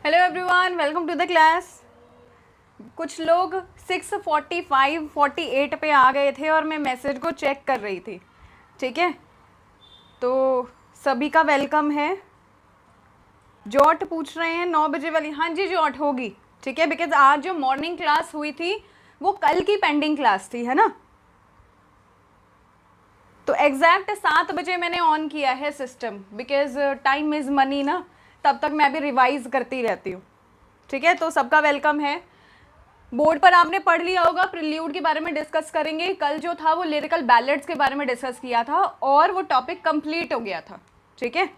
Hello everyone, welcome to the class. कुछ लोग 6:45, 48 पे आ गए थे और मैं मैसेज को चेक कर रही थी। ठीक है, तो सभी का वेलकम है। जॉट पूछ रहे हैं 9 बजे वाली। हाँ जी, जॉट होगी। ठीक है, बिकॉज आज जो मॉर्निंग क्लास हुई थी वो कल की पेंडिंग क्लास थी, है ना। तो एग्जैक्ट 7 बजे मैंने ऑन किया है system, because time is money ना। तब तक मैं भी रिवाइज करती रहती हूँ। ठीक है, तो सबका वेलकम है। बोर्ड पर आपने पढ़ लिया होगा, प्रिल्यूड के बारे में डिस्कस करेंगे। कल जो था वो लिरिकल बैलेड्स के बारे में डिस्कस किया था और वो टॉपिक कंप्लीट हो गया था। ठीक है,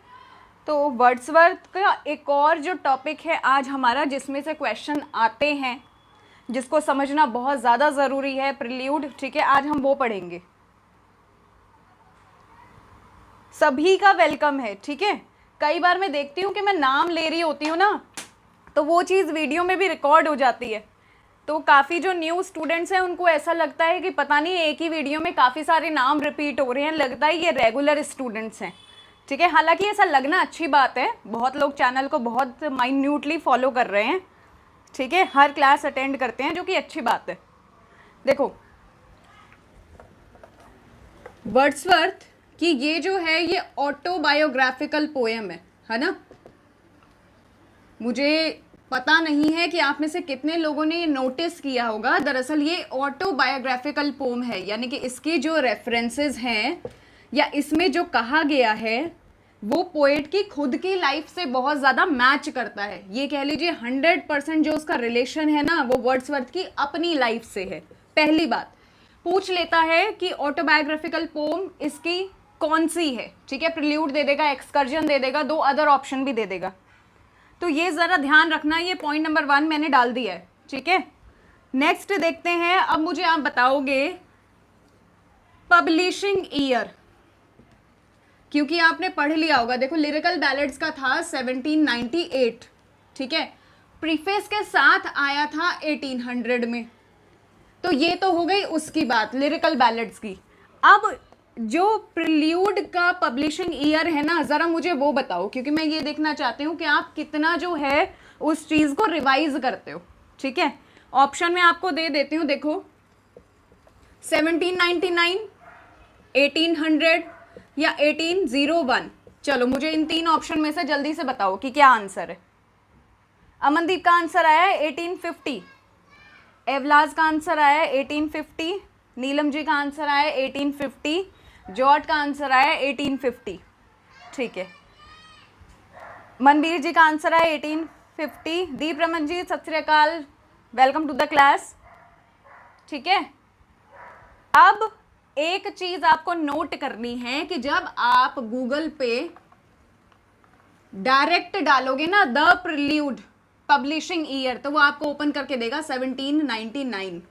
तो वर्ड्सवर्थ का एक और जो टॉपिक है आज हमारा, जिसमें से क्वेश्चन आते हैं, जिसको समझना बहुत ज़्यादा ज़रूरी है, प्रिल्यूड। ठीक है, आज हम वो पढ़ेंगे। सभी का वेलकम है। ठीक है, कई बार मैं देखती हूँ कि मैं नाम ले रही होती हूँ ना, तो वो चीज़ वीडियो में भी रिकॉर्ड हो जाती है। तो काफ़ी जो न्यू स्टूडेंट्स हैं उनको ऐसा लगता है कि पता नहीं एक ही वीडियो में काफ़ी सारे नाम रिपीट हो रहे हैं, लगता है ये रेगुलर स्टूडेंट्स हैं। ठीक है, हालांकि ऐसा लगना अच्छी बात है। बहुत लोग चैनल को बहुत माइन्यूटली फॉलो कर रहे हैं। ठीक है, हर क्लास अटेंड करते हैं, जो कि अच्छी बात है। देखो, वर्ड्सवर्थ कि ये जो है ये ऑटोबायोग्राफिकल पोएम है ना। मुझे पता नहीं है कि आप में से कितने लोगों ने ये नोटिस किया होगा। दरअसल ये ऑटोबायोग्राफिकल पोएम है, यानी कि इसके जो रेफरेंसेस हैं या इसमें जो कहा गया है वो पोएट की खुद की लाइफ से बहुत ज़्यादा मैच करता है। ये कह लीजिए 100% जो उसका रिलेशन है ना, वो वर्ड्सवर्थ की अपनी लाइफ से है। पहली बात पूछ लेता है कि ऑटोबायोग्राफिकल पोम इसकी कौन सी है। ठीक है, प्रिल्यूड दे देगा, एक्सकर्जन दे देगा, 2 अदर ऑप्शन भी दे देगा। तो ये ज़रा ध्यान रखना, ये पॉइंट नंबर 1 मैंने डाल दिया है। ठीक है, नेक्स्ट देखते हैं। अब मुझे आप बताओगे पब्लिशिंग ईयर, क्योंकि आपने पढ़ लिया होगा। देखो, लिरिकल बैलेड्स का था 1798। ठीक है, प्रीफेस के साथ आया था 1800 में। तो ये तो हो गई उसकी बात, लिरिकल बैलेड्स की। अब जो प्रिल्यूड का पब्लिशिंग ईयर है ना, ज़रा मुझे वो बताओ, क्योंकि मैं ये देखना चाहती हूँ कि आप कितना जो है उस चीज़ को रिवाइज करते हो। ठीक है, ऑप्शन में आपको दे देती हूँ। देखो, 1799, 1800 या 1801। चलो, मुझे इन 3 ऑप्शन में से जल्दी से बताओ कि क्या आंसर है। अमनदीप का आंसर आया है 1850, एवलाज का आंसर आया है 1850, नीलम जी का आंसर आया है 1850, जॉर्ज का आंसर आया है 1850। ठीक है, मनबीर जी का आंसर आया 1850। दीप रमन जी, सत श्री अकाल, वेलकम टू द क्लास। ठीक है, अब एक चीज आपको नोट करनी है कि जब आप गूगल पे डायरेक्ट डालोगे ना द प्रिल्यूड पब्लिशिंग ईयर, तो वो आपको ओपन करके देगा 1799।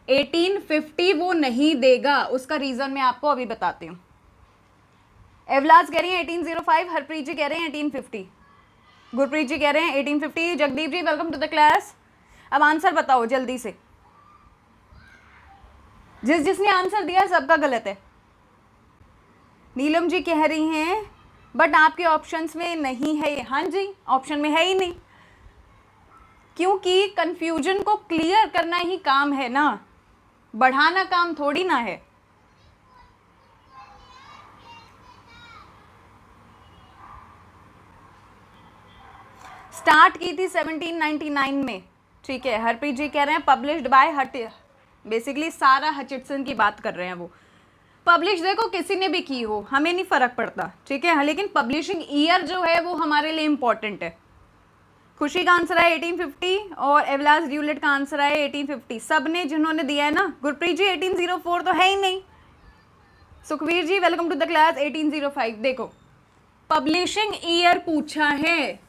1850 वो नहीं देगा। उसका रीजन मैं आपको अभी बताती हूँ। एवलाज कह रही हैं 1805, हरप्रीत जी कह रहे हैं 1850, गुरप्रीत जी कह रहे हैं 1850, जगदीप जी वेलकम टू द क्लास। अब आंसर बताओ जल्दी से। जिसने आंसर दिया सबका गलत है। नीलम जी कह रही हैं बट आपके ऑप्शंस में नहीं है ये। हाँ जी, ऑप्शन में है ही नहीं, क्योंकि कंफ्यूजन को क्लियर करना ही काम है ना, बढ़ाना काम थोड़ी ना है। स्टार्ट की थी 1799 में। ठीक है, हरप्रीत जी कह रहे हैं पब्लिश्ड बाय बेसिकली सारा हचिटसन की बात कर रहे हैं वो। पब्लिश देखो किसी ने भी की हो, हमें नहीं फर्क पड़ता। ठीक है, लेकिन पब्लिशिंग ईयर जो है वो हमारे लिए इंपॉर्टेंट है। खुशी का आंसर है 1850 और एवलास ड्यूलेट का आंसर है 1850। सब ने जिन्होंने दिया है ना, गुरप्रीत जी 1804 तो है ही नहीं। सुखवीर जी वेलकम टू द क्लास 1805। देखो, पब्लिशिंग ईयर पूछा है,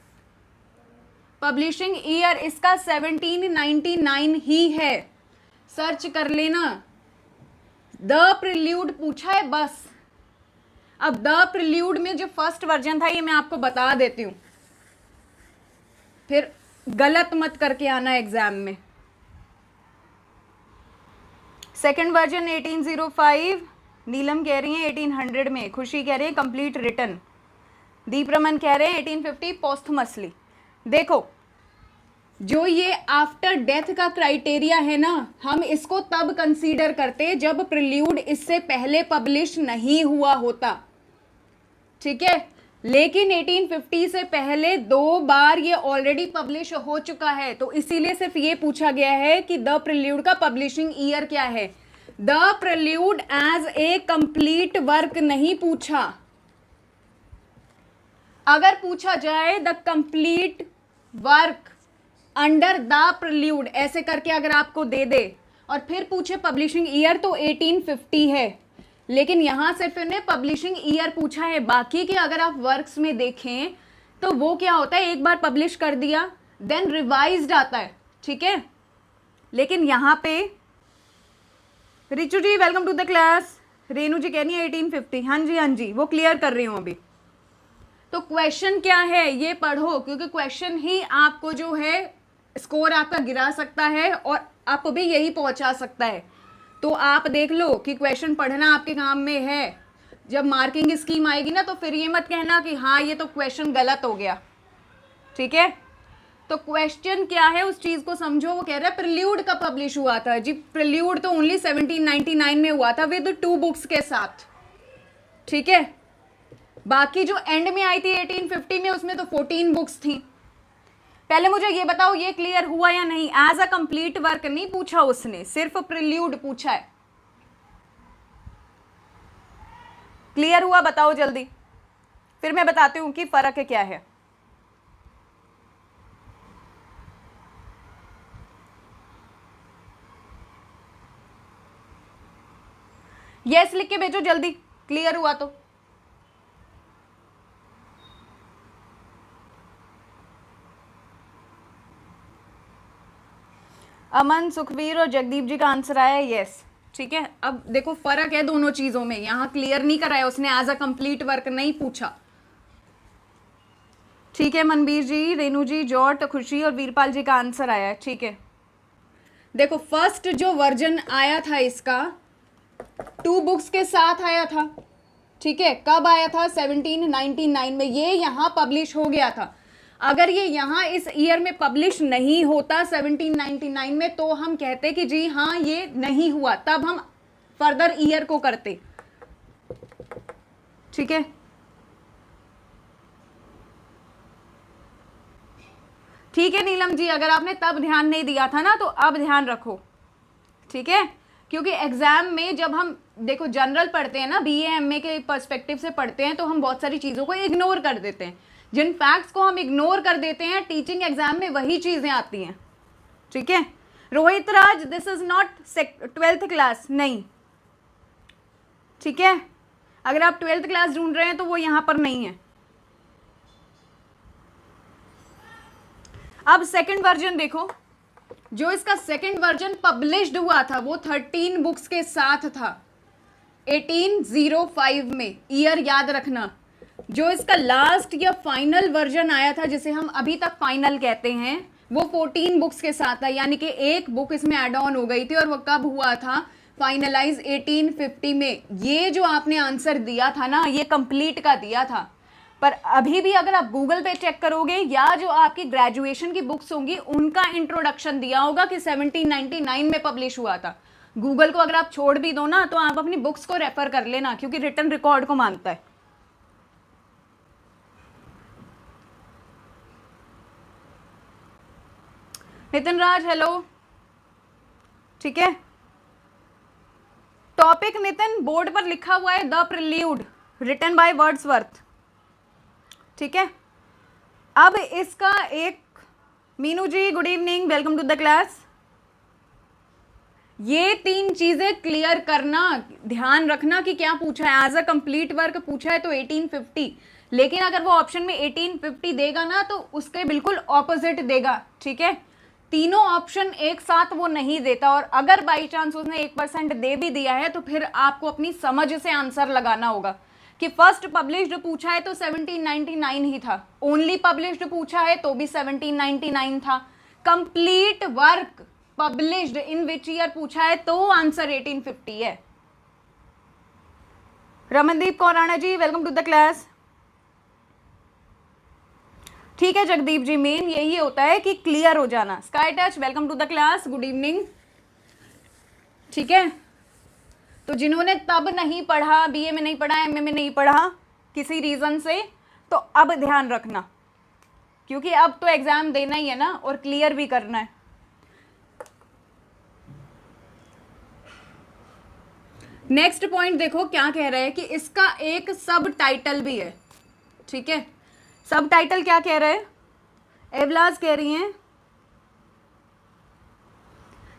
पब्लिशिंग ईयर इसका 1799 ही है। सर्च कर लेना, द प्रिल्यूड पूछा है बस। अब द प्रिल्यूड में जो फर्स्ट वर्जन था ये मैं आपको बता देती हूँ, फिर गलत मत करके आना एग्जाम में। सेकंड वर्जन 1805, नीलम कह रही है 1800 में, खुशी कह रही है कंप्लीट रिटन, दीप रमन कह रहे हैं 1850 पोस्थमसली। देखो जो ये आफ्टर डेथ का क्राइटेरिया है ना, हम इसको तब कंसीडर करते जब प्रिल्यूड इससे पहले पब्लिश नहीं हुआ होता, ठीक है। लेकिन 1850 से पहले 2 बार ये ऑलरेडी पब्लिश हो चुका है, तो इसीलिए सिर्फ ये पूछा गया है कि द प्रिल्यूड का पब्लिशिंग ईयर क्या है। The prelude as a complete work नहीं पूछा। अगर पूछा जाए the complete work under the prelude ऐसे करके अगर आपको दे दे और फिर पूछे पब्लिशिंग ईयर, तो 1850 है। लेकिन यहां सिर्फ इन्हें पब्लिशिंग ईयर पूछा है। बाकी के अगर आप वर्क्स में देखें तो वो क्या होता है, एक बार पब्लिश कर दिया देन रिवाइज्ड आता है, ठीक है। लेकिन यहां पे Richu ji welcome to the class, Renu ji कह रही है 1850, हाँ जी हाँ जी वो क्लियर कर रही हूँ अभी। तो क्वेश्चन क्या है ये पढ़ो, क्योंकि क्वेश्चन ही आपको जो है स्कोर आपका गिरा सकता है और आप भी यही पहुंचा सकता है। तो आप देख लो कि क्वेश्चन पढ़ना आपके काम में है। जब मार्किंग स्कीम आएगी ना तो फिर ये मत कहना कि हाँ ये तो क्वेश्चन गलत हो गया, ठीक है। तो क्वेश्चन क्या है उस चीज को समझो। वो कह रहा है प्रिल्यूड कब पब्लिश हुआ था जी। प्रिल्यूड तो ओनली 1799 में हुआ था विद 2 बुक्स के साथ, ठीक है। बाकी जो एंड में आई थी 1850 में उसमें तो 14 बुक्स थी। पहले मुझे ये बताओ ये क्लियर हुआ या नहीं। एज अ कंप्लीट वर्क नहीं पूछा उसने, सिर्फ प्रिल्यूड पूछा है। क्लियर हुआ बताओ जल्दी, फिर मैं बताती हूं कि फर्क क्या है। यस लिख के भेजो जल्दी, क्लियर हुआ तो। अमन, सुखवीर और जगदीप जी का आंसर आया यस, ठीक है। अब देखो फर्क है दोनों चीजों में। यहां क्लियर नहीं कराया उसने, एज अ कंप्लीट वर्क नहीं पूछा, ठीक है। मनबीर जी, रेनू जी, जॉट, खुशी और वीरपाल जी का आंसर आया है, ठीक है। देखो फर्स्ट जो वर्जन आया था इसका 2 बुक्स के साथ आया था, ठीक है। कब आया था 1799 में, ये यहां पब्लिश हो गया था। अगर ये यहां इस ईयर में पब्लिश नहीं होता 1799 में तो हम कहते कि जी हाँ ये नहीं हुआ, तब हम फर्दर ईयर को करते, ठीक है। ठीक है नीलम जी, अगर आपने तब ध्यान नहीं दिया था ना तो अब ध्यान रखो, ठीक है। क्योंकि एग्जाम में जब हम देखो जनरल पढ़ते हैं ना, बीए एमए के पर्सपेक्टिव से पढ़ते हैं, तो हम बहुत सारी चीज़ों को इग्नोर कर देते हैं। जिन फैक्ट्स को हम इग्नोर कर देते हैं टीचिंग एग्जाम में वही चीज़ें आती हैं, ठीक है। Rohit Raj, this is not 12th class, नहीं, ठीक है। अगर आप 12th क्लास ढूंढ रहे हैं तो वो यहाँ पर नहीं है। अब सेकंड वर्जन देखो, जो इसका सेकंड वर्जन पब्लिश्ड हुआ था वो 13 बुक्स के साथ था 1805 में, ईयर याद रखना। जो इसका लास्ट या फाइनल वर्जन आया था जिसे हम अभी तक फाइनल कहते हैं वो 14 बुक्स के साथ था, यानी कि एक बुक इसमें एड ऑन हो गई थी। और वो कब हुआ था फाइनलाइज 1850 में। ये जो आपने आंसर दिया था ना ये कंप्लीट का दिया था, पर अभी भी अगर आप गूगल पे चेक करोगे या जो आपकी ग्रेजुएशन की बुक्स होंगी उनका इंट्रोडक्शन दिया होगा कि 1799 में पब्लिश हुआ था। गूगल को अगर आप छोड़ भी दो ना तो आप अपनी बुक्स को रेफर कर लेना, क्योंकि रिटन रिकॉर्ड को मानता है। नितिन राज हेलो, ठीक है। टॉपिक नितिन बोर्ड पर लिखा हुआ है the prelude written by Wordsworth, ठीक है। अब इसका एक, Meenu ji good evening, welcome to the class. ये 3 चीजें क्लियर करना, ध्यान रखना कि क्या पूछा है। एज अ कंप्लीट वर्क पूछा है तो 1850, लेकिन अगर वो ऑप्शन में 1850 देगा ना तो उसके बिल्कुल ऑपोजिट देगा, ठीक है। तीनों ऑप्शन एक साथ वो नहीं देता, और अगर बाई चांस उसने 1% दे भी दिया है तो फिर आपको अपनी समझ से आंसर लगाना होगा कि फर्स्ट पब्लिश्ड पूछा है तो 1799 ही था, ओनली पब्लिश्ड पूछा है तो भी 1799 था, complete work published in which year पूछा है तो आंसर 1850 है। Ramandeep Kaur Rana ji welcome to the class, ठीक है जगदीप जी, मेन यही होता है कि क्लियर हो जाना। Sky touch, welcome to the class, good evening. ठीक है, तो जिन्होंने तब नहीं पढ़ा, बीए में नहीं पढ़ा, एमए में नहीं पढ़ा किसी रीजन से, तो अब ध्यान रखना, क्योंकि अब तो एग्जाम देना ही है ना और क्लियर भी करना है। नेक्स्ट पॉइंट देखो क्या कह रहा है कि इसका एक सब टाइटल भी है। ठीक है, सब टाइटल क्या कह रहा है? एवलाज कह रही हैं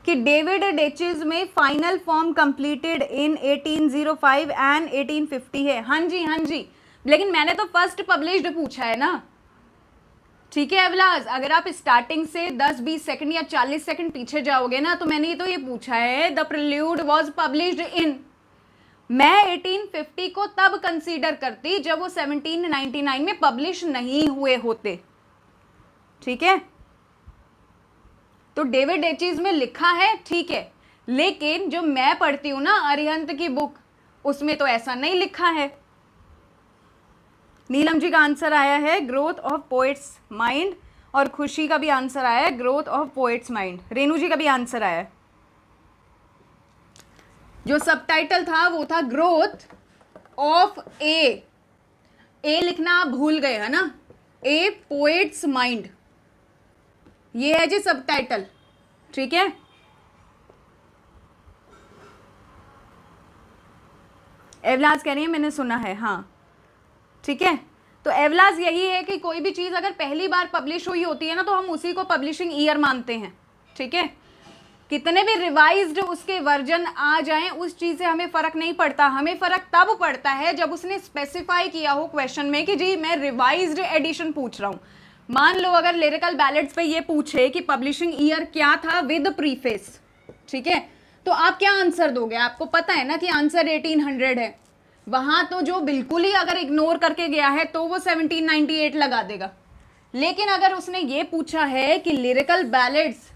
कि डेविड डेचिज में final form completed in 1805 and 1850 है। हाँ जी हाँ जी, लेकिन मैंने तो फर्स्ट पब्लिश्ड पूछा है ना। ठीक है एवलाज, अगर आप स्टार्टिंग से 10-20 सेकंड या 40 सेकंड पीछे जाओगे ना, तो मैंने तो ये पूछा है the prelude was published in. मैं 1850 को तब कंसीडर करती जब वो 1799 में पब्लिश नहीं हुए होते। ठीक है, तो डेविड डेचिज में लिखा है, ठीक है, लेकिन जो मैं पढ़ती हूं ना अरिहंत की बुक, उसमें तो ऐसा नहीं लिखा है। नीलम जी का आंसर आया है ग्रोथ ऑफ पोएट्स माइंड, और खुशी का भी आंसर आया है growth of poet's mind. Renu ji का भी आंसर आया है। जो सबटाइटल था वो था ग्रोथ ऑफ ए लिखना आप भूल गए है ना, ए पोएट्स माइंड, ये है जी सबटाइटल। ठीक है, एवलाज कह रही है मैंने सुना है, हाँ ठीक है। तो एवलाज यही है कि कोई भी चीज अगर पहली बार पब्लिश हुई होती है ना, तो हम उसी को पब्लिशिंग ईयर मानते हैं। ठीक है, कितने भी रिवाइज्ड उसके वर्जन आ जाएं, उस चीज से हमें फर्क नहीं पड़ता। हमें फर्क तब पड़ता है जब उसने स्पेसिफाई किया हो क्वेश्चन में कि जी मैं रिवाइज्ड एडिशन पूछ रहा हूं। मान लो अगर लिरिकल बैलेट्स पे ये पूछे कि पब्लिशिंग ईयर क्या था विद प्रीफेस, ठीक है, तो आप क्या आंसर दोगे? आपको पता है ना कि आंसर 1800 है। वहां तो जो बिल्कुल ही अगर इग्नोर करके गया है तो वो 1798 लगा देगा। लेकिन अगर उसने ये पूछा है कि lyrical ballads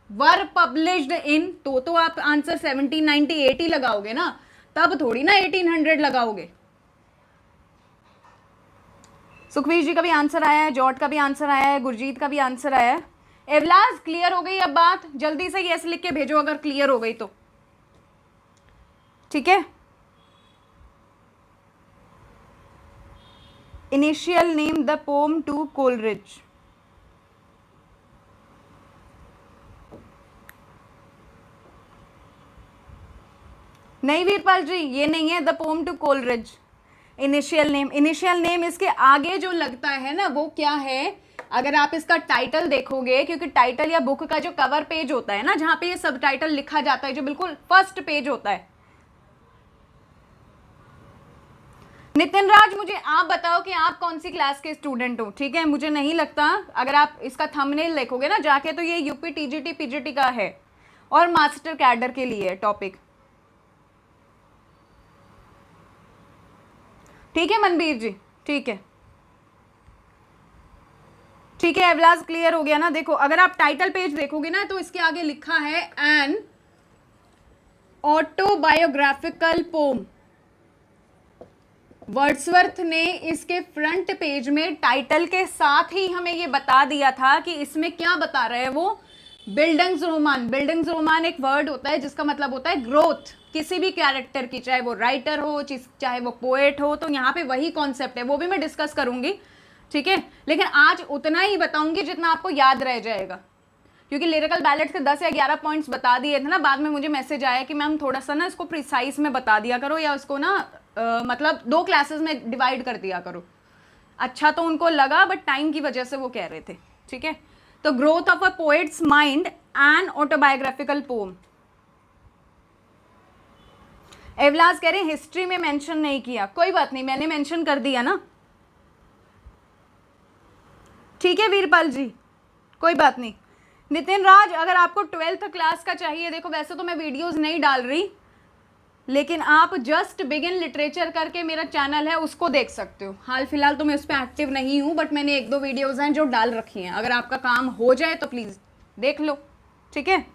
were published in, तो आप आंसर 1798 ही लगाओगे ना, तब थोड़ी ना 1800 लगाओगे। सुखवीर जी का भी आंसर आया है, जॉर्ज का भी आंसर आया है, गुरजीत का भी आंसर आया है। एवलाज क्लियर हो गई अब बात? जल्दी से यस लिख के भेजो अगर क्लियर हो गई तो। ठीक है, initial name the poem to Coleridge. नहीं वीरपाल जी, ये नहीं है the poem to Coleridge. Initial name इसके आगे जो लगता है ना वो क्या है? अगर आप इसका टाइटल देखोगे, क्योंकि टाइटल या बुक का जो कवर पेज होता है ना, जहां पे ये सब टाइटल लिखा जाता है, जो बिल्कुल फर्स्ट पेज होता है। नितिन राज, मुझे आप बताओ कि आप कौन सी क्लास के स्टूडेंट हो? ठीक है, मुझे नहीं लगता, अगर आप इसका थंबनेल देखोगे ना जाके, तो ये यूपी टीजीटी पीजीटी का है और मास्टर कैडर के लिए टॉपिक। ठीक है मनबीर जी, ठीक है ठीक है। एवलाज क्लियर हो गया ना? देखो अगर आप टाइटल पेज देखोगे ना, तो इसके आगे लिखा है एन ऑटोबायोग्राफिकल पोम। वर्ड्सवर्थ ने इसके फ्रंट पेज में टाइटल के साथ ही हमें ये बता दिया था कि इसमें क्या बता रहे हैं वो, बिल्डिंग्सरोमान। बिल्डिंग्सरोमान एक वर्ड होता है जिसका मतलब होता है ग्रोथ किसी भी कैरेक्टर की, चाहे वो राइटर हो चाहे वो पोएट हो। तो यहाँ पे वही कॉन्सेप्ट है, वो भी मैं डिस्कस करूंगी। ठीक है, लेकिन आज उतना ही बताऊंगी जितना आपको याद रह जाएगा, क्योंकि लिरिकल बैलेट के 10 या 11 पॉइंट्स बता दिए थे ना। बाद में मुझे मैसेज आया कि मैम थोड़ा सा ना इसको प्रिसाइज में बता दिया करो, या उसको ना मतलब 2 क्लासेस में डिवाइड कर दिया करो। अच्छा तो उनको लगा, बट टाइम की वजह से वो कह रहे थे। ठीक है, तो growth of a poet's mind and autobiographical poem. एवलाज कह रहे हैं हिस्ट्री में मेंशन नहीं किया, कोई बात नहीं, मैंने मेंशन कर दिया ना। ठीक है वीरपाल जी, कोई बात नहीं। नितिन राज, अगर आपको 12th क्लास का चाहिए, देखो वैसे तो मैं वीडियोस नहीं डाल रही, लेकिन आप जस्ट बिगिन लिटरेचर करके मेरा चैनल है उसको देख सकते हो। हाल फिलहाल तो मैं उस पर एक्टिव नहीं हूँ, बट मैंने 1-2 वीडियोस हैं जो डाल रखी हैं। अगर आपका काम हो जाए तो प्लीज देख लो। ठीक है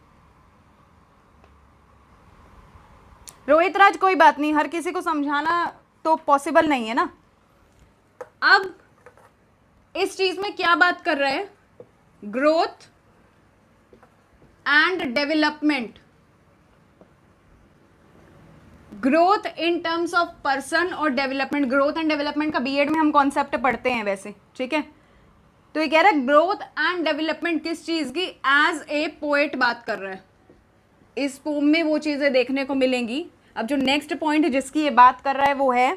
रोहित राज, कोई बात नहीं, हर किसी को समझाना तो पॉसिबल नहीं है ना। अब इस चीज में क्या बात कर रहे हैं? Growth and development, growth in terms of person और डेवलपमेंट। ग्रोथ एंड डेवलपमेंट का बीएड में हम कॉन्सेप्ट पढ़ते हैं वैसे, ठीक है। तो ये कह रहा है ग्रोथ एंड डेवलपमेंट किस चीज की? एज ए पोएट बात कर रहा है। इस पोम में वो चीजें देखने को मिलेंगी। अब जो नेक्स्ट पॉइंट जिसकी ये बात कर रहा है वो है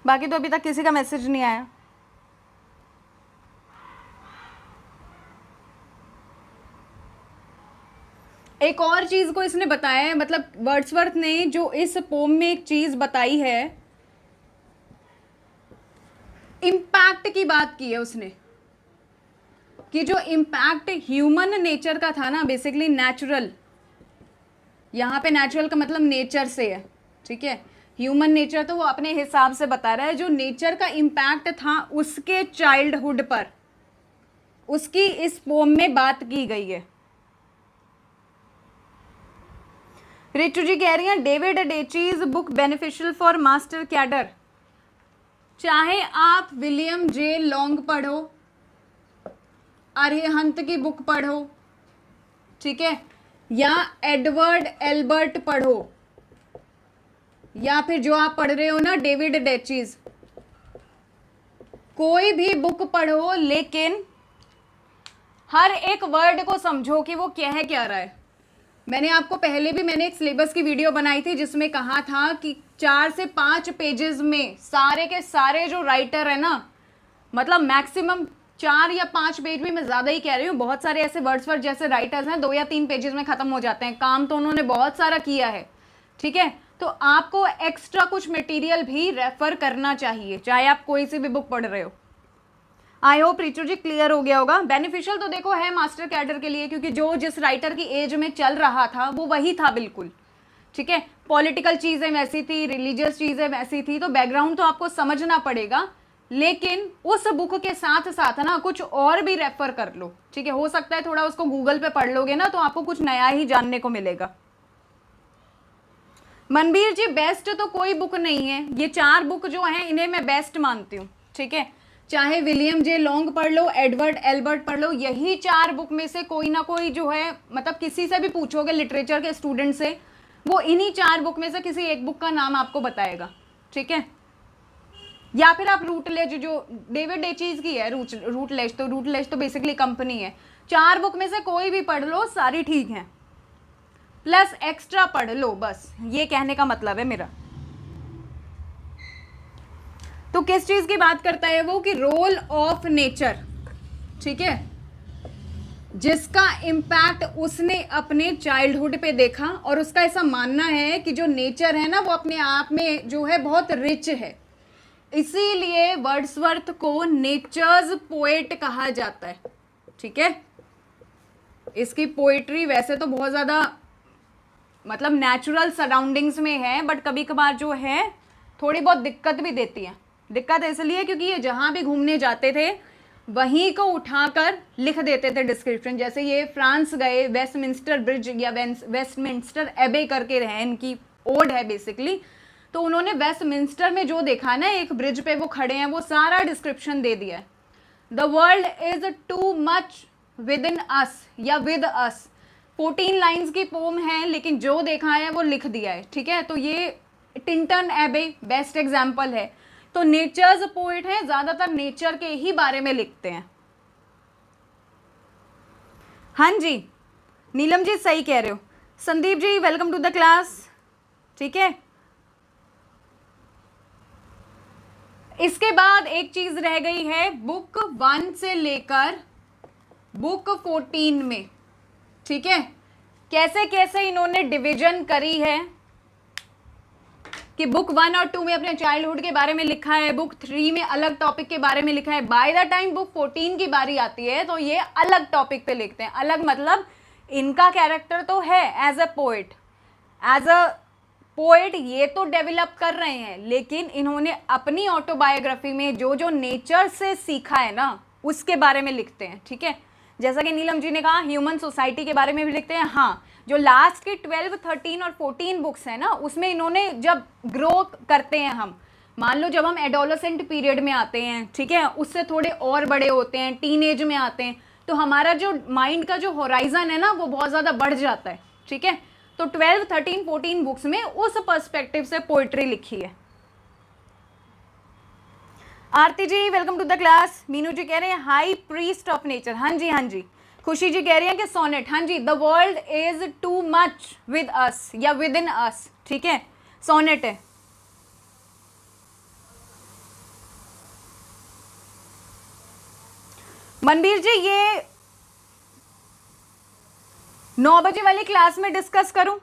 बाकी तो अभी तक किसी का मैसेज नहीं आया। एक और चीज को इसने बताया है, मतलब वर्ड्सवर्थ ने जो इस पोम में एक चीज बताई है, इम्पैक्ट की बात की है उसने, कि जो इम्पैक्ट ह्यूमन नेचर का था ना, बेसिकली नेचुरल, यहाँ पे नेचुरल का मतलब नेचर से है, ठीक है। ह्यूमन नेचर तो वो अपने हिसाब से बता रहा है, जो नेचर का इम्पैक्ट था उसके चाइल्डहुड पर, उसकी इस पोम में बात की गई है। रिचू जी कह रही हैं David Daiches book beneficial for master cadre. चाहे आप विलियम जे लॉन्ग पढ़ो, अरिहंत की बुक पढ़ो, ठीक है, या एडवर्ड एल्बर्ट पढ़ो, या फिर जो आप पढ़ रहे हो ना डेविड डेचीज, कोई भी बुक पढ़ो, लेकिन हर एक वर्ड को समझो कि वो क्या रहा है। मैंने आपको पहले भी एक सिलेबस की वीडियो बनाई थी जिसमें कहा था कि 4 से 5 पेजेस में सारे के सारे जो राइटर है ना, मतलब मैक्सिमम 4 या 5 पेज में, मैं ज़्यादा ही कह रही हूँ, बहुत सारे ऐसे वर्ड्सवर्थ जैसे राइटर्स हैं 2 या 3 पेजेस में ख़त्म हो जाते हैं। काम तो उन्होंने बहुत सारा किया है, ठीक है। तो आपको एक्स्ट्रा कुछ मटेरियल भी रेफर करना चाहिए, चाहे आप कोई सी भी बुक पढ़ रहे हो। I hope Richu ji clear हो गया होगा। बेनिफिशियल तो देखो है मास्टर कैडर के लिए, क्योंकि जो जिस राइटर की एज में चल रहा था वो वही था बिल्कुल, ठीक है। पॉलिटिकल चीज़ें वैसी थी, रिलीजियस चीज़ें वैसी थी, तो बैकग्राउंड तो आपको समझना पड़ेगा, लेकिन उस बुक के साथ साथ ना कुछ और भी रेफर कर लो, ठीक है। हो सकता है थोड़ा उसको गूगल पे पढ़ लोगे ना तो आपको कुछ नया ही जानने को मिलेगा। मनबीर जी बेस्ट तो कोई बुक नहीं है, ये 4 बुक जो हैं इन्हें मैं बेस्ट मानती हूँ, ठीक है। चाहे विलियम जे लॉन्ग पढ़ लो, एडवर्ड एल्बर्ट पढ़ लो, यही 4 बुक में से कोई ना कोई जो है, मतलब किसी से भी पूछोगे लिटरेचर के स्टूडेंट से, वो इन्हीं 4 बुक में से किसी एक बुक का नाम आपको बताएगा, ठीक है। या फिर आप रूटलेज, जो डेविड डेचीज की है, रूटलेज तो बेसिकली कंपनी है, 4 बुक में से कोई भी पढ़ लो, सारी ठीक है, प्लस एक्स्ट्रा पढ़ लो, बस ये कहने का मतलब है मेरा। तो किस चीज की बात करता है वो, कि रोल ऑफ नेचर, ठीक है, जिसका इम्पैक्ट उसने अपने चाइल्डहुड पे देखा, और उसका ऐसा मानना है कि जो नेचर है ना वो अपने आप में जो है बहुत रिच है, इसीलिए वर्ड्सवर्थ को नेचर्स पोएट कहा जाता है, ठीक है। इसकी पोएट्री वैसे तो बहुत ज़्यादा मतलब नेचुरल सराउंडिंग्स में है, बट कभी कभार जो है थोड़ी बहुत दिक्कत भी देती है। दिक्कत इसलिए क्योंकि ये जहाँ भी घूमने जाते थे वहीं को उठाकर लिख देते थे डिस्क्रिप्शन। जैसे ये फ्रांस गए, वेस्टमिंस्टर ब्रिज या वेस्टमिंस्टर एबे करके है, इनकी ओड है बेसिकली, तो उन्होंने वेस्टमिंस्टर में जो देखा ना, एक ब्रिज पे वो खड़े हैं, वो सारा डिस्क्रिप्शन दे दिया है। The world is too much with in us या विद अस, 14 लाइन्स की पोम है, लेकिन जो देखा है वो लिख दिया है, ठीक है। तो ये टिंटन एबे बेस्ट एग्जाम्पल है। तो नेचर्स पोइट हैं, ज्यादातर नेचर के ही बारे में लिखते हैं। हाँ जी नीलम जी सही कह रहे हो। Sandeep ji welcome to the class, ठीक है। इसके बाद एक चीज रह गई है बुक 1 से लेकर बुक 14 में, ठीक है। कैसे कैसे इन्होंने डिवीजन करी है कि बुक 1 और 2 में अपने चाइल्डहुड के बारे में लिखा है, बुक 3 में अलग टॉपिक के बारे में लिखा है, बाय द टाइम बुक 14 की बारी आती है तो ये अलग टॉपिक पे लिखते हैं। अलग मतलब इनका कैरेक्टर तो है एज अ पोएट ये तो डेवलप कर रहे हैं, लेकिन इन्होंने अपनी ऑटोबायोग्राफी में जो जो नेचर से सीखा है ना उसके बारे में लिखते हैं, ठीक है। जैसा कि नीलम जी ने कहा ह्यूमन सोसाइटी के बारे में भी लिखते हैं, हाँ जो लास्ट के 12, 13 और 14 बुक्स हैं ना, उसमें इन्होंने जब ग्रो करते हैं हम, मान लो जब हम एडोलेसेंट पीरियड में आते हैं, ठीक है, उससे थोड़े और बड़े होते हैं, टीनेज में आते हैं, तो हमारा जो माइंड का जो होराइजन है ना वो बहुत ज़्यादा बढ़ जाता है, ठीक है। तो 12, 13, 14 बुक्स में उस पर्सपेक्टिव से पोइट्री लिखी है। Aarti ji welcome to the class. Meenu ji कह रहे हैं हाई प्रीस्ट ऑफ नेचर, हाँ जी हाँ जी। खुशी जी कह रही है कि सोनेट, हाँ जी, the world is too much with us या विद इन अस, ठीक है, सोनेट है। मनबीर जी ये 9 बजे वाली क्लास में डिस्कस करूं,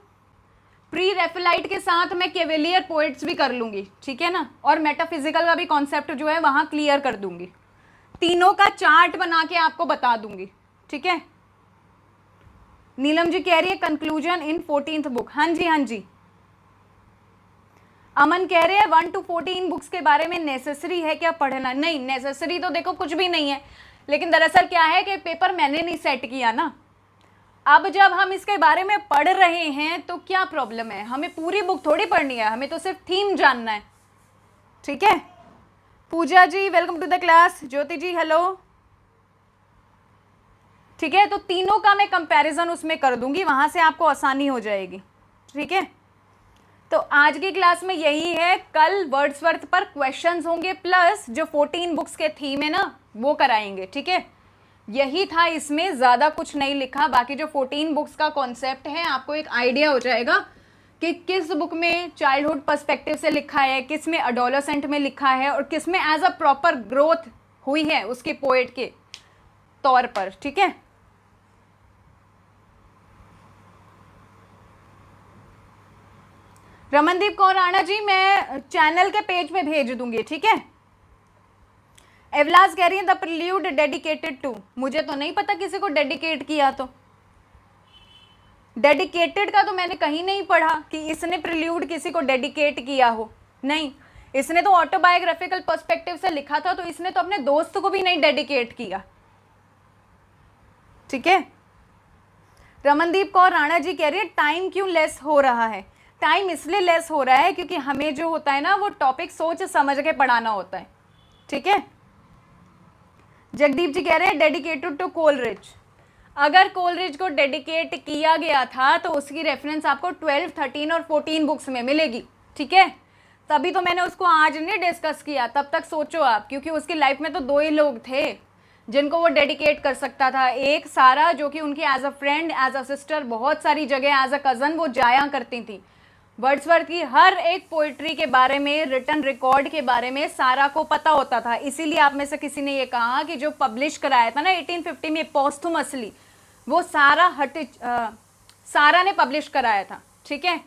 प्री रेफेलाइट के साथ मैं केवेलियर पोएट्स भी कर लूंगी, ठीक है ना, और मेटाफिजिकल का भी कॉन्सेप्ट जो है वहां क्लियर कर दूंगी, तीनों का चार्ट बना के आपको बता दूंगी, ठीक है। नीलम जी कह रही है कंक्लूजन इन 14th बुक, हाँ जी हाँ जी। अमन कह रहे हैं 1 to 14 बुक्स के बारे में नेसेसरी है क्या पढ़ना? नहीं, नेसेसरी तो देखो कुछ भी नहीं है, लेकिन दरअसल क्या है कि पेपर मैंने नहीं सेट किया ना। अब जब हम इसके बारे में पढ़ रहे हैं तो क्या प्रॉब्लम है, हमें पूरी बुक थोड़ी पढ़नी है, हमें तो सिर्फ थीम जानना है, ठीक है। Pooja ji welcome to the class. Jyoti ji hello, ठीक है। तो तीनों का मैं कंपैरिजन उसमें कर दूंगी, वहां से आपको आसानी हो जाएगी, ठीक है। तो आज की क्लास में यही है, कल वर्ड्सवर्थ पर क्वेश्चंस होंगे, प्लस जो 14 बुक्स के थीम है ना वो कराएंगे, ठीक है। यही था इसमें, ज़्यादा कुछ नहीं लिखा। बाकी जो 14 बुक्स का कॉन्सेप्ट है आपको एक आइडिया हो जाएगा कि किस बुक में चाइल्डहुड पर्सपेक्टिव से लिखा है, किस में अडोलेसेंट में लिखा है, और किस में एज अ प्रॉपर ग्रोथ हुई है उसके पोएट के तौर पर, ठीक है। रमनदीप कौर राणा जी मैं चैनल के पेज पे भेज दूंगी, ठीक है। एवलास कह रही है द प्रिल्यूड डेडिकेटेड टू, मुझे तो नहीं पता किसी को डेडिकेट किया, तो डेडिकेटेड का तो मैंने कहीं नहीं पढ़ा कि इसने प्रिल्यूड किसी को डेडिकेट किया हो, नहीं, इसने तो ऑटोबायोग्राफिकल पर्सपेक्टिव से लिखा था, तो इसने तो अपने दोस्त को भी नहीं डेडिकेट किया, ठीक है। रमनदीप कौर राणा जी कह रही है टाइम क्यों लेस हो रहा है? टाइम इसलिए लेस हो रहा है क्योंकि हमें जो होता है ना वो टॉपिक सोच समझ के पढ़ाना होता है, ठीक है। जगदीप जी कह रहे हैं डेडिकेटेड टू कोलरिज, अगर कोलरिज को डेडिकेट किया गया था तो उसकी रेफरेंस आपको 12, 13 और 14 बुक्स में मिलेगी, ठीक है। तभी तो मैंने उसको आज नहीं डिस्कस किया, तब तक सोचो आप, क्योंकि उसकी लाइफ में तो 2 ही लोग थे जिनको वो डेडिकेट कर सकता था। एक सारा जो कि उनकी as a friend, as a sister, बहुत सारी जगह एज अ कज़न वो जाया करती थी। वर्ड्सवर्थ की हर एक पोइट्री के बारे में, रिटन रिकॉर्ड के बारे में सारा को पता होता था। इसीलिए आप में से किसी ने ये कहा कि जो पब्लिश कराया था ना 1850 में पोस्थुमसली, वो सारा ने पब्लिश कराया था, ठीक है।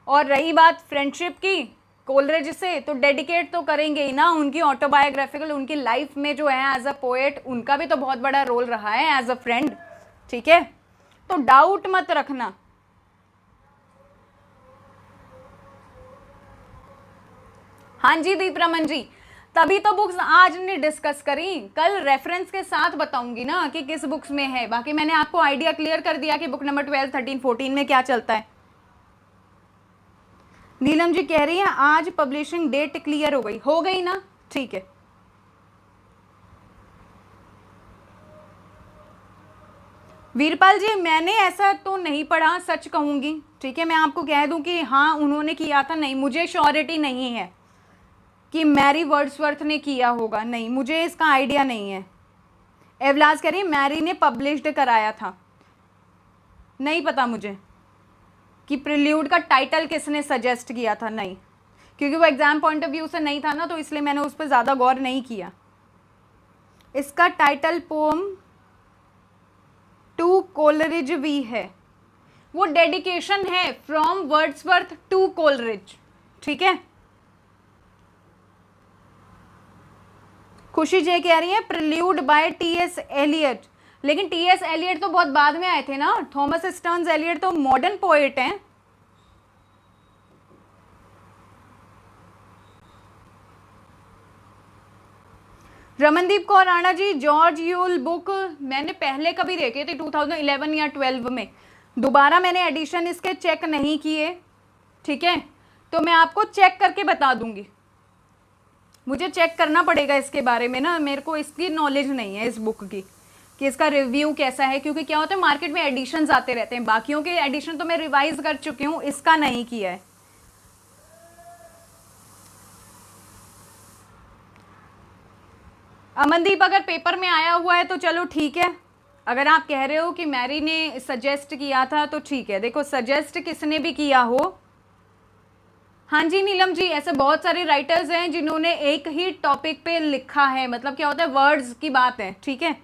और रही बात फ्रेंडशिप की कोलरिज से, तो डेडिकेट तो करेंगे ही ना, उनकी ऑटोबायोग्राफिकल, उनकी लाइफ में जो है एज अ पोएट, उनका भी तो बहुत बड़ा रोल रहा है एज अ फ्रेंड, ठीक है। तो डाउट मत रखना। हाँ जी दीप रमन जी, तभी तो बुक्स आज नहीं डिस्कस करी, कल रेफरेंस के साथ बताऊंगी ना कि किस बुक्स में है। बाकी मैंने आपको आइडिया क्लियर कर दिया कि बुक नंबर 12, 13, 14 में क्या चलता है। नीलम जी कह रही है आज पब्लिशिंग डेट क्लियर हो गई ना, ठीक है। वीरपाल जी मैंने ऐसा तो नहीं पढ़ा, सच कहूंगी, ठीक है। मैं आपको कह दूं कि हाँ उन्होंने किया था, नहीं, मुझे श्योरिटी नहीं है कि मैरी वर्ड्सवर्थ ने किया होगा, नहीं, मुझे इसका आइडिया नहीं है। एवलास कह रही मैरी ने पब्लिश्ड कराया था, नहीं पता मुझे कि प्रिल्यूड का टाइटल किसने सजेस्ट किया था, नहीं, क्योंकि वो एग्जाम पॉइंट ऑफ व्यू से नहीं था ना, तो इसलिए मैंने उस पर ज़्यादा गौर नहीं किया। इसका टाइटल पोम टू कोलरिज भी है, वो डेडिकेशन है फ्रॉम वर्ड्सवर्थ टू कोलरिज, ठीक है। खुशी जे कह रही है प्रिल्यूड बाय टी.एस. एलियट, लेकिन टी.एस. एलियट तो बहुत बाद में आए थे ना, थॉमस स्टर्न्स एलियट तो मॉडर्न पोएट हैं। Ramandeep Kaur Rana ji, George Yule book मैंने पहले कभी देखी थी 2011 या 12 में, दोबारा मैंने एडिशन इसके चेक नहीं किए, ठीक है, तो मैं आपको चेक करके बता दूंगी। मुझे चेक करना पड़ेगा इसके बारे में ना, मेरे को इसकी नॉलेज नहीं है इस बुक की कि इसका रिव्यू कैसा है, क्योंकि क्या होता है मार्केट में एडिशंस आते रहते हैं। बाकियों के एडिशन तो मैं रिवाइज कर चुकी हूँ, इसका नहीं किया है। अमनदीप अगर पेपर में आया हुआ है तो चलो ठीक है, अगर आप कह रहे हो कि मैरी ने सजेस्ट किया था तो ठीक है। देखो सजेस्ट किसने भी किया हो, हाँ जी नीलम जी, ऐसे बहुत सारे राइटर्स हैं जिन्होंने एक ही टॉपिक पे लिखा है। मतलब क्या होता है, वर्ड्स की बात है, ठीक है।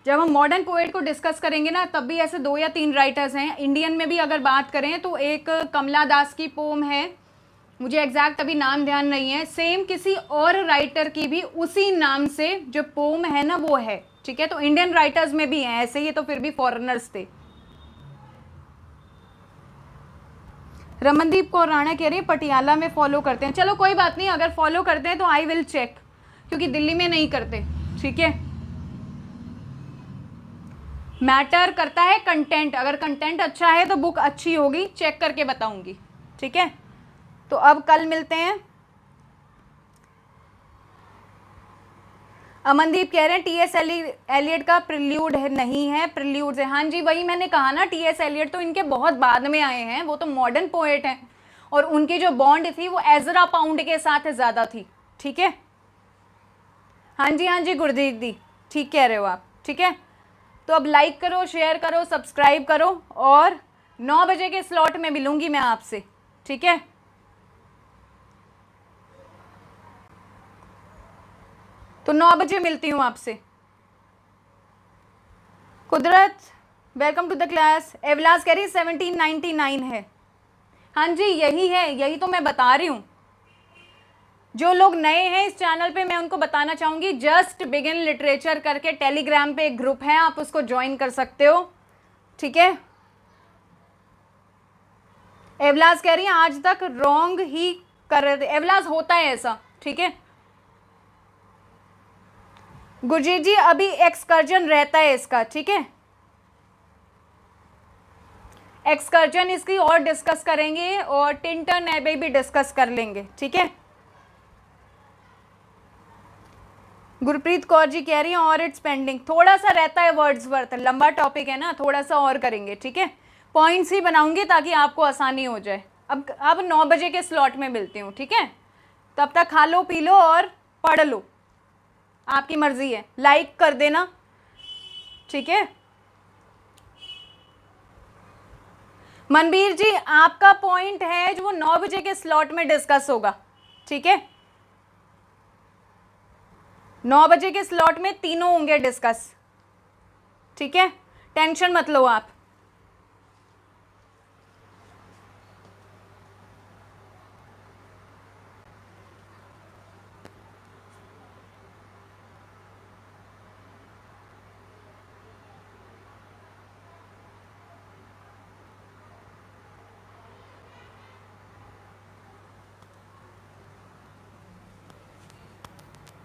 जब हम मॉडर्न पोएट को डिस्कस करेंगे ना, तब भी ऐसे 2 या 3 राइटर्स हैं। इंडियन में भी अगर बात करें तो एक कमला दास की पोम है, मुझे एग्जैक्ट अभी नाम ध्यान नहीं है, सेम किसी और राइटर की भी उसी नाम से जो पोम है ना वो है, ठीक है। तो इंडियन राइटर्स में भी हैं ऐसे, ये तो फिर भी फॉरेनर्स थे। रमनदीप कौर राणा कह रही है पटियाला में फॉलो करते हैं। चलो कोई बात नहीं, अगर फॉलो करते हैं तो आई विल चेक, क्योंकि दिल्ली में नहीं करते, ठीक है। मैटर करता है कंटेंट, अगर कंटेंट अच्छा है तो बुक अच्छी होगी, चेक करके बताऊंगी, ठीक है। तो अब कल मिलते हैं। अमनदीप कह रहे हैं टीएस एलियट का प्रिल्यूड है, नहीं है, प्रिल्यूड है। हाँ जी, वही मैंने कहा ना, टीएस एलियट तो इनके बहुत बाद में आए हैं, वो तो मॉडर्न पोएट हैं, और उनकी जो बॉन्ड थी वो एजरा पाउंड के साथ ज़्यादा थी, ठीक है। हाँ जी गुरदीप दी, ठीक कह रहे हो आप, ठीक है। तो अब लाइक करो, शेयर करो, सब्सक्राइब करो, और 9 बजे के स्लॉट में मिलूंगी मैं आपसे, ठीक है। तो 9 बजे मिलती हूँ आपसे। कुदरत वेलकम टू द क्लास। एवलास कह रही 1799 है। हाँ जी यही है, यही तो मैं बता रही हूँ। जो लोग नए हैं इस चैनल पे, मैं उनको बताना चाहूँगी, जस्ट बिगिन लिटरेचर करके टेलीग्राम पे एक ग्रुप है, आप उसको ज्वाइन कर सकते हो, ठीक है। एवलास कह रही है आज तक रॉन्ग ही कर रहे थे। एवलास होता है ऐसा, ठीक है। गुरजीत जी अभी एक्सकर्जन रहता है इसका, ठीक है। एक्सकर्जन इसकी और डिस्कस करेंगे, और टिंटन एबे भी डिस्कस कर लेंगे, ठीक है। गुरप्रीत कौर जी कह रही है और इट्स पेंडिंग, थोड़ा सा रहता है वर्ड्सवर्थ, लंबा टॉपिक है ना, थोड़ा सा और करेंगे, ठीक है। पॉइंट्स ही बनाऊंगी ताकि आपको आसानी हो जाए। अब 9 बजे के स्लॉट में मिलती हूँ, ठीक है। तब तक खा लो पी लो और पढ़ लो, आपकी मर्जी है, लाइक कर देना, ठीक है। मनबीर जी आपका पॉइंट है जो 9 बजे के स्लॉट में डिस्कस होगा, ठीक है। 9 बजे के स्लॉट में तीनों होंगे डिस्कस, ठीक है। टेंशन मत लो आप।